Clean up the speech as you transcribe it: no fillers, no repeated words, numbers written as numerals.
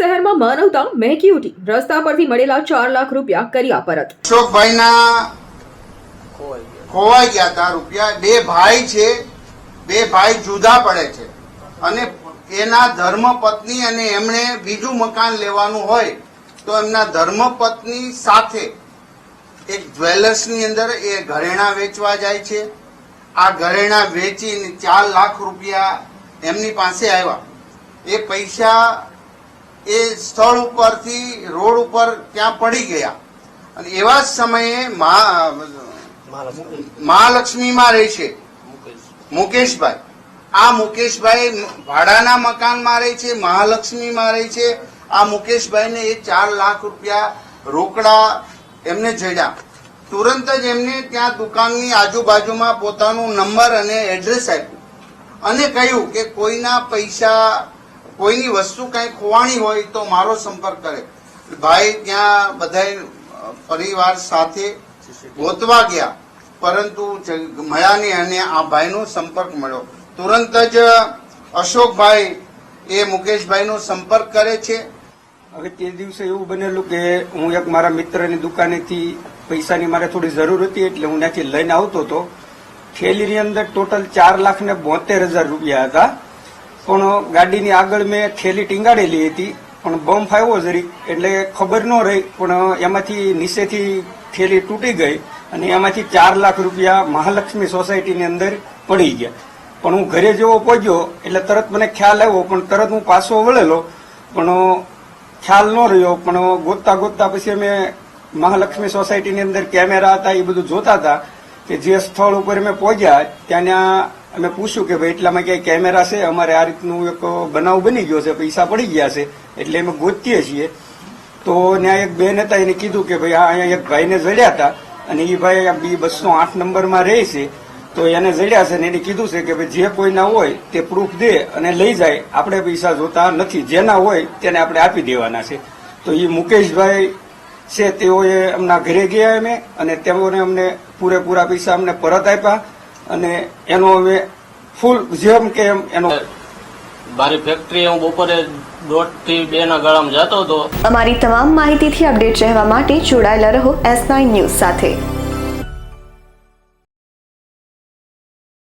શહેરમાં માનવતા મહેકી ઉઠી. રસ્તા પરથી મળેલા 4 લાખ રૂપિયા કર્યા પરત. અશોકભાઈના ખોવાઈ ગયા હતા રૂપિયા. બે ભાઈ છે, બે ભાઈ જુદા પડે છે અને એના ધર્મપત્ની અને એમણે બીજું મકાન લેવાનું હોય તો એમના ધર્મપત્ની સાથે એક જ્વેલર્સની અંદર એ ઘરેણા વેચવા જાય છે. આ ઘરેણા વેચીને 4 લાખ રૂપિયા એમની પાસે આવ્યા. એ પૈસા એ સ્થળ ઉપરથી રોડ ઉપર ત્યાં પડી ગયા અને એવા જ સમયે મહાલક્ષ્મીમાં રહે છે મુકેશભાઈ. આ મુકેશભાઈ ભાડાના મકાનમાં રહે છે, મહાલક્ષ્મીમાં રહે છે. આ મુકેશભાઈને એ 4 લાખ રૂપિયા રોકડા એમને જડ્યા. તુરંત જ એમને ત્યાં દુકાનની આજુબાજુમાં પોતાનો નંબર અને એડ્રેસ આપ્યું અને કહ્યું કે કોઈના પૈસા, કોઈની વસ્તુ કઈ ખોવાણી હોય તો મારો સંપર્ક કરે. ભાઈ ત્યાં બધા પરિવાર સાથે ગોતવા ગયા પરંતુ મળ્યા નહીં અને આ ભાઈનો સંપર્ક મળ્યો. તુરંત જ અશોકભાઈ એ મુકેશભાઈનો સંપર્ક કરે છે. હવે તે દિવસે એવું બનેલું કે હું એક મારા મિત્રની દુકાનેથી પૈસાની મારે થોડી જરૂર હતી એટલે હું ત્યાંથી લઈને આવતો હતો. થેલીની અંદર ટોટલ 4,72,000 રૂપિયા હતા. પણ ગાડીની આગળ મેં થેલી ટીંગાડેલી હતી પણ બમ્પ આવ્યો જરીક એટલે ખબર ન રહી પણ એમાંથી નીચેથી થેલી તૂટી ગઈ અને એમાંથી 4 લાખ રૂપિયા મહાલક્ષ્મી સોસાયટીની અંદર પડી ગયા. પણ હું ઘરે જેવો પહોંચ્યો એટલે તરત મને ખ્યાલ આવ્યો પણ તરત હું પાછો વળેલો પણ ખ્યાલ ન રહ્યો. પણ ગોતતા ગોતતા પછી અમે મહાલક્ષ્મી સોસાયટીની અંદર કેમેરા હતા એ બધું જોતા હતા કે જે સ્થળ ઉપર અમે પહોંચ્યા ત્યાં અમે પૂછ્યું કે ભાઈ એટલામાં ક્યાંય કેમેરા છે, અમારે આ રીતનું એક બનાવ બની ગયો છે, પૈસા પડી ગયા છે એટલે અમે ગોતીએ છીએ. તો ત્યાં એક બેન હતા એને કીધું કે ભાઈ અહીંયા એક ભાઈને જડ્યા હતા અને એ ભાઈ B208 નંબરમાં રહે છે તો એને જડ્યા છે ને એને કીધું છે કે ભાઈ જે કોઈના હોય તે પ્રૂફ દે અને લઈ જાય, આપણે પૈસા જોતા નથી, જેના હોય તેને આપણે આપી દેવાના છે. તો એ મુકેશભાઈ છે તેઓએ એમના ઘરે ગયા અમે અને તેઓને અમને પૂરેપૂરા પૈસા અમને પરત આપ્યા અને એનો અમે ફૂલ જેમ કે એમ એનો મારી ફેક્ટરી હું બપોરે 1:30 થી 2 ના ગાળામાં જતો હતો. અમારી તમામ માહિતીથી અપડેટ રહેવા માટે જોડાયેલા રહો S9 ન્યૂઝ સાથે.